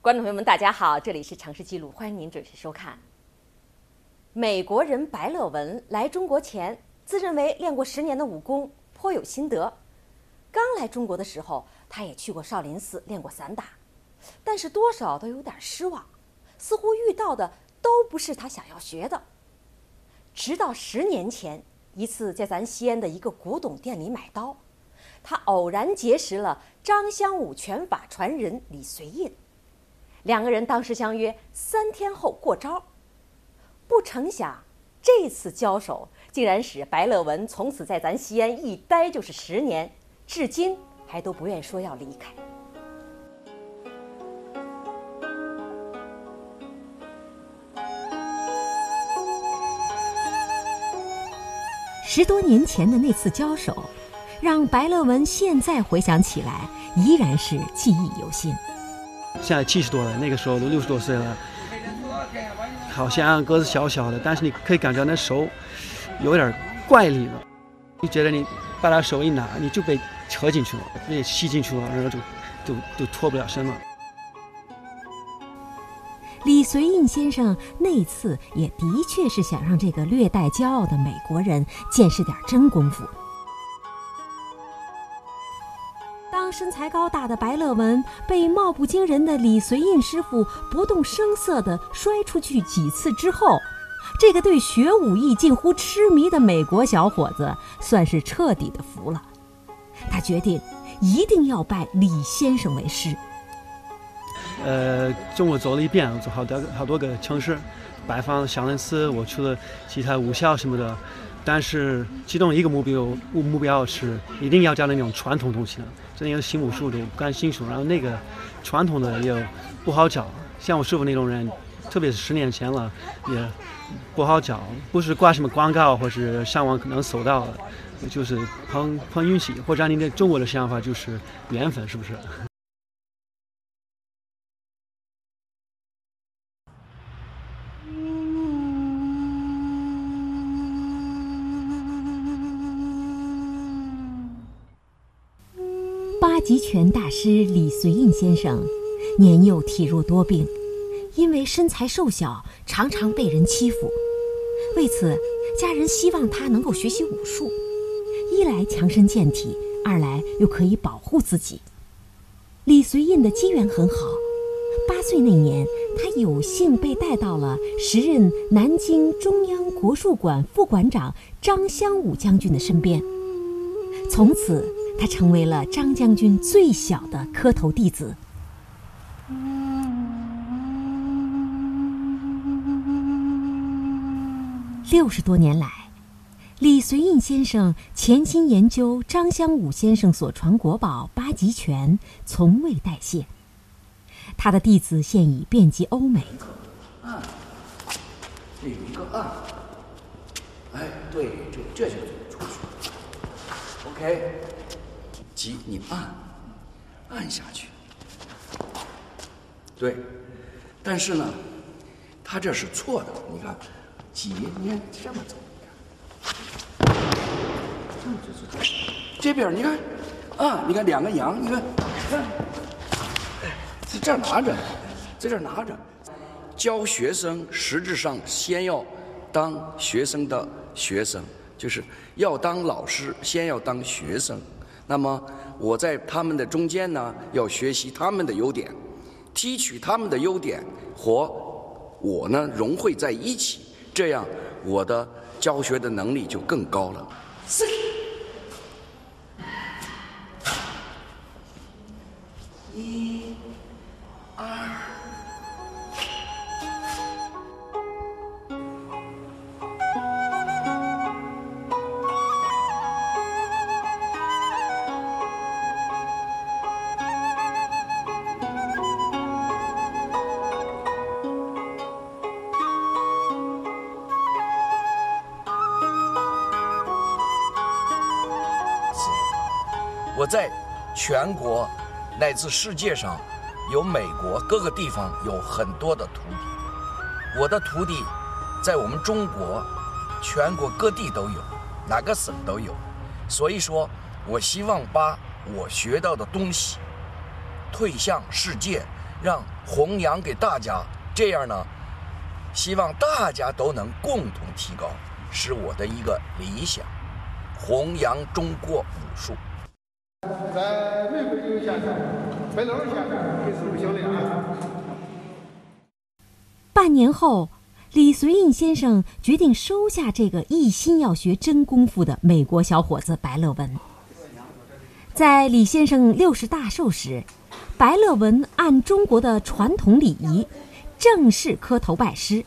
观众朋友们，大家好，这里是城市记录，欢迎您准时收看。美国人白乐文来中国前，自认为练过10年的武功，颇有心得。刚来中国的时候，他也去过少林寺练过散打，但是多少都有点失望，似乎遇到的都不是他想要学的。直到10年前，一次在咱西安的一个古董店里买刀，他偶然结识了张香武拳法传人李随印。2个人当时相约3天后过招，不成想这次交手竟然使白乐文从此在咱西安一待就是10年，至今还都不愿说要离开。10多年前的那次交手，让白乐文现在回想起来依然是记忆犹新。现在70多了，那个时候都60多岁了，好像个子小小的，但是你可以感觉那手有点怪力了。你觉得你把他手一拿，你就被扯进去了，被吸进去了，然后就脱不了身了。李随印先生那次也的确是想让这个略带骄傲的美国人见识点真功夫。当身材高大的白乐文被貌不惊人的李随印师傅不动声色地摔出去几次之后，这个对学武艺近乎痴迷的美国小伙子算是彻底的服了。他决定一定要拜李先生为师。中国走了一遍，走好多个城市，拜访少林寺，我去了其他武校什么的，但是其中一个目标是一定要教那种传统东西的，真的有新武术都不感兴趣，然后那个传统的也不好找，像我师傅那种人，特别是10年前了，也不好找，不是挂什么广告或是上网可能搜到的，就是碰运气，或者按你的中国的想法就是缘分，是不是？八极拳大师李随印先生年幼体弱多病，因为身材瘦小，常常被人欺负。为此，家人希望他能够学习武术，一来强身健体，二来又可以保护自己。李随印的机缘很好，8岁那年，他有幸被带到了时任南京中央国术馆副馆长张香武将军的身边。从此他成为了张将军最小的磕头弟子。60多年来，李随印先生潜心研究张香武先生所传国宝八极拳，从未代谢。他的弟子现已遍及欧美。这有一个按，哎，对，这就出去。OK。急，你按下去，对，但是呢，他这是错的。你看，急，你看这么走，这么走，这边你看，你看2个羊，你看，在这儿拿着，在这儿拿着。教学生实质上先要当学生的学生，就是要当老师，先要当学生。那么我在他们的中间呢，要学习他们的优点，提取他们的优点和我呢融汇在一起，这样我的教学的能力就更高了。1、2。我在全国乃至世界上，有美国各个地方有很多的徒弟。我的徒弟在我们中国全国各地都有，哪个省都有。所以说我希望把我学到的东西推向世界，让弘扬给大家，这样呢，希望大家都能共同提高，是我的一个理想，弘扬中国武术。在美国有先生，白老先生也是不小的啊。半年后，李随印先生决定收下这个一心要学真功夫的美国小伙子白乐文。在李先生60大寿时，白乐文按中国的传统礼仪，正式磕头拜师。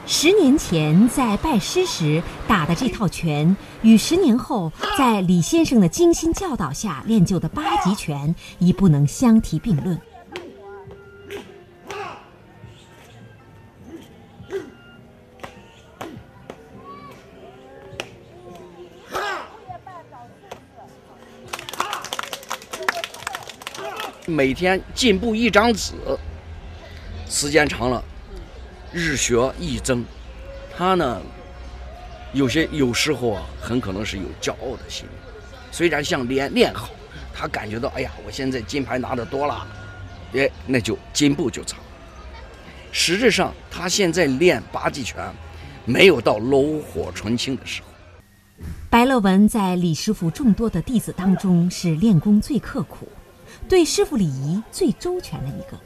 10年前在拜师时打的这套拳，与10年后在李先生的精心教导下练就的8极拳已不能相提并论。每天进步1张纸，时间长了，日学一增。他呢，有时候啊，很可能是有骄傲的心理。虽然像练好，他感觉到哎呀，我现在金牌拿得多了，那就进步就长。实质上，他现在练8极拳，没有到炉火纯青的时候。白乐文在李师傅众多的弟子当中是练功最刻苦，对师傅礼仪最周全的一个。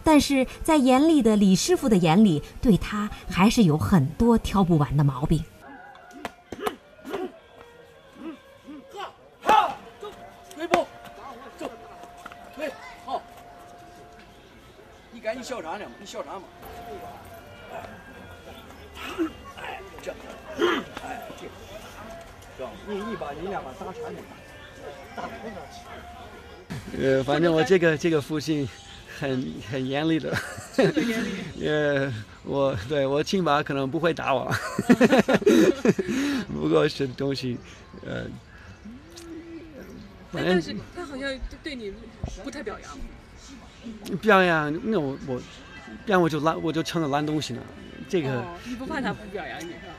但是在严厉的李师傅的眼里，对他还是有很多挑不完的毛病。走，退步，走，退，好。你赶紧笑场去，你笑场吧。哎，这，哎，这，这，你把人家把打穿的，打头上去。反正我这个父亲很严厉的，我亲爸可能不会打我，不过是东西，但是他好像对你不太表扬。表扬那我表扬我就成了烂东西了，这个。你不怕他不表扬你是吧？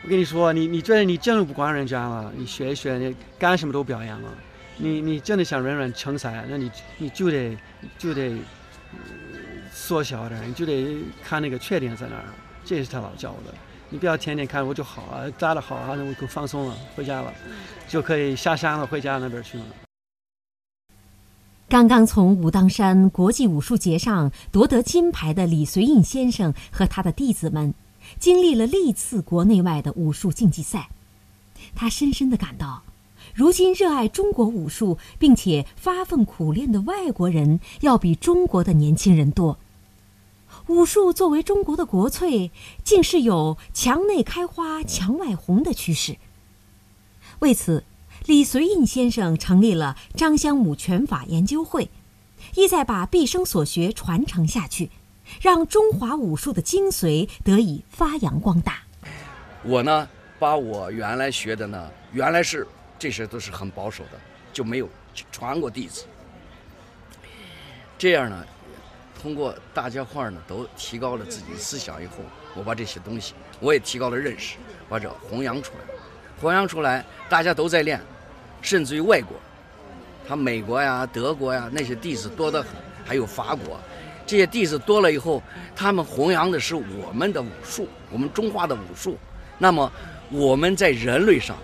我跟你说，你觉得你真的不管人家了，你学一学，你干什么都表扬了。你真的想人成才，那你就得缩小点，你就得看那个缺点在哪儿。这是他老教我的。你不要天天看我就好啊，打得好啊，那我就放松了，回家了，就可以下山了，回家那边去了。刚刚从武当山国际武术节上夺得金牌的李随印先生和他的弟子们，经历了历次国内外的武术竞技赛，他深深地感到，如今热爱中国武术并且发奋苦练的外国人要比中国的年轻人多。武术作为中国的国粹，竟是有墙内开花墙外红的趋势。为此，李随印先生成立了张香武拳法研究会，意在把毕生所学传承下去，让中华武术的精髓得以发扬光大。我呢，把我原来学的呢，原来是这些都是很保守的，就没有传过弟子。这样呢，通过大家伙呢都提高了自己的思想以后，我把这些东西我也提高了认识，把这弘扬出来。弘扬出来，大家都在练，甚至于外国，他美国呀、德国呀那些弟子多得很，还有法国，这些弟子多了以后，他们弘扬的是我们的武术，我们中华的武术。那么我们在人类上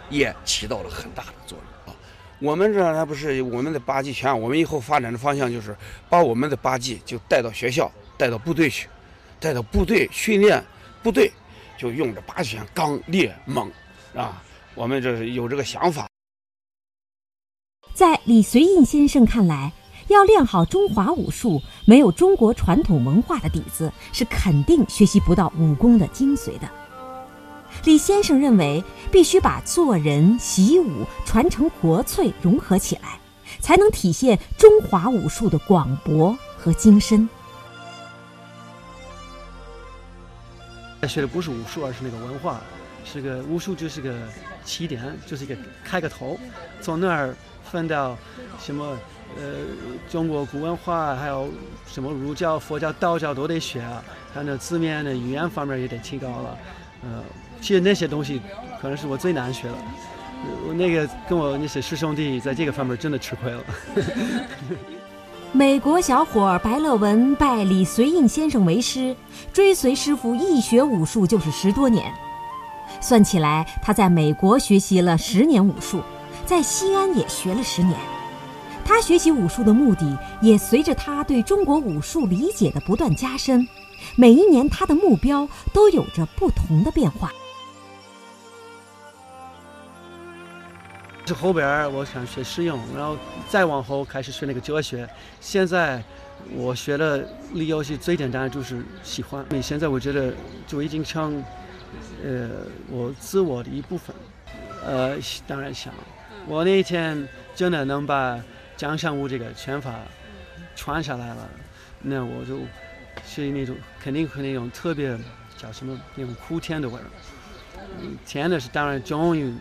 也起到了很大的作用。我们这还不是我们的8极拳，我们以后发展的方向就是把我们的8极就带到学校，带到部队去，带到部队训练部队，就用着8极拳刚烈猛啊，我们这是有这个想法。在李随印先生看来，要练好中华武术，没有中国传统文化的底子，是肯定学习不到武功的精髓的。李先生认为，必须把做人、习武、传承国粹融合起来，才能体现中华武术的广博和精深。学的不是武术，而是那个文化，是个武术就是个起点，就是一个开个头，从那儿分到什么中国古文化，还有什么儒教、佛教、道教都得学啊，还有那字面的语言方面也得提高了，其实那些东西可能是我最难学的。我那个跟我那些师兄弟在这个方面真的吃亏了。美国小伙白乐文拜李随印先生为师，追随师傅一学武术就是10多年。算起来，他在美国学习了10年武术，在西安也学了10年。他学习武术的目的也随着他对中国武术理解的不断加深，每一年他的目标都有着不同的变化。是后边我想学实用，然后再往后开始学那个哲学。现在我学的理由是最简单的，就是喜欢。现在我觉得就已经成我自我的一部分。当然想，我那一天真的能把江山武这个拳法传下来了，那我就是那种肯定会那种特别叫什么那种哭天的味儿。甜的是当然终于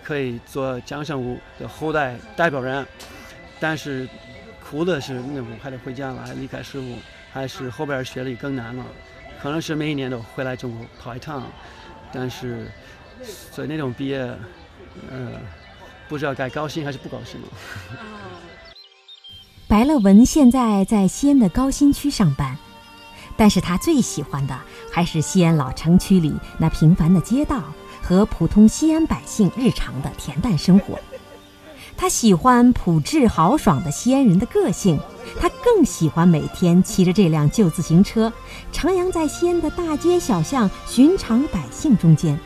可以做江山武的后代代表人，但是苦的是那我还得回家了，还离开师傅，还是后边学历更难了。可能是每一年都回来中国跑一趟，但是所以那种毕业，不知道该高兴还是不高兴了。白乐文现在在西安的高新区上班，但是他最喜欢的还是西安老城区里那平凡的街道和普通西安百姓日常的恬淡生活。他喜欢朴质豪爽的西安人的个性，他更喜欢每天骑着这辆旧自行车徜徉在西安的大街小巷寻常百姓中间。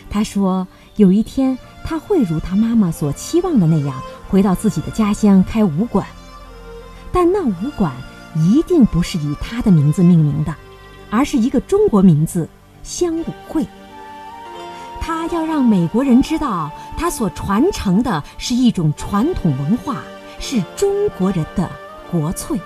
他说有一天他会如他妈妈所期望的那样回到自己的家乡开武馆，但那武馆一定不是以他的名字命名的，而是一个中国名字湘武会。他要让美国人知道，他所传承的是一种传统文化，是中国人的国粹。